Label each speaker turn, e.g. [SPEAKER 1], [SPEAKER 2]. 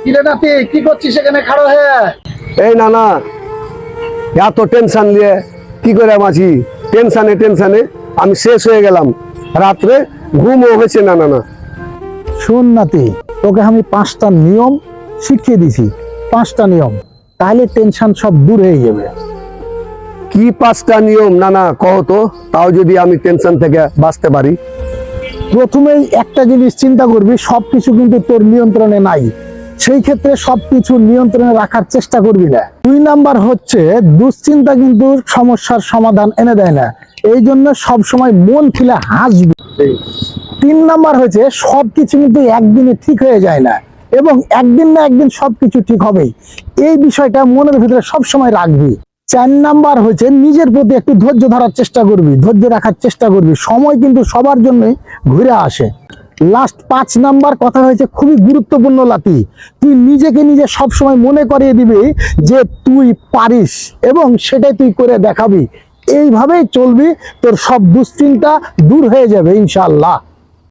[SPEAKER 1] কিরে নাতি, কি করছিস সেখানে খাড়া হয়ে?
[SPEAKER 2] এই না না, এত টেনশন নিয়ে কি করে আছি? টেনশনে আমি শেষ হয়ে গেলাম। রাত্রে ঘুমও হয়েছে না না না।
[SPEAKER 1] শোন নাতি, তোকে আমি 5টা নিয়ম শিখিয়ে দিছি। 5টা নিয়ম, তাহলে টেনশন সব দূর হয়ে যাবে।
[SPEAKER 2] কি 5টা নিয়ম না না কহ তো, তাও যদি আমি টেনশন থেকে বাঁচতে পারি।
[SPEAKER 1] প্রথমেই একটা জিনিস চিন্তা করবি, সবকিছু কিন্তু তোর নিয়ন্ত্রণে নাই। সেই ক্ষেত্রে সবকিছু নিয়ন্ত্রণে রাখার চেষ্টা করবি না। 2 নাম্বার হচ্ছে, দুশ্চিন্তা কিন্তু সমস্যার সমাধান এনে দেয় না, এই জন্য সবসময় মন খুলে হাসবি। 3 নাম্বার হচ্ছে, সবকিছু কিন্তু একদিনে ঠিক হয়ে যায় না, এবং একদিন না একদিন সবকিছু ঠিক হবেই। এই বিষয়টা মনের ভিতরে সবসময় রাখবি। 4 নাম্বার হচ্ছে, নিজের প্রতি একটু ধৈর্য ধরার চেষ্টা করবি, ধৈর্য রাখার চেষ্টা করবি। সময় কিন্তু সবার জন্যই ঘুরে আসে। লাস্ট 5 নাম্বার কথা হয়েছে খুবই গুরুত্বপূর্ণ লাতি, তুই নিজেকে নিজে সবসময় মনে করিয়ে দিবি যে তুই পারিস, এবং সেটাই তুই করে দেখাবি। এইভাবেই চলবি, তোর সব দুশ্চিন্তা দূর হয়ে যাবে ইনশাআল্লাহ।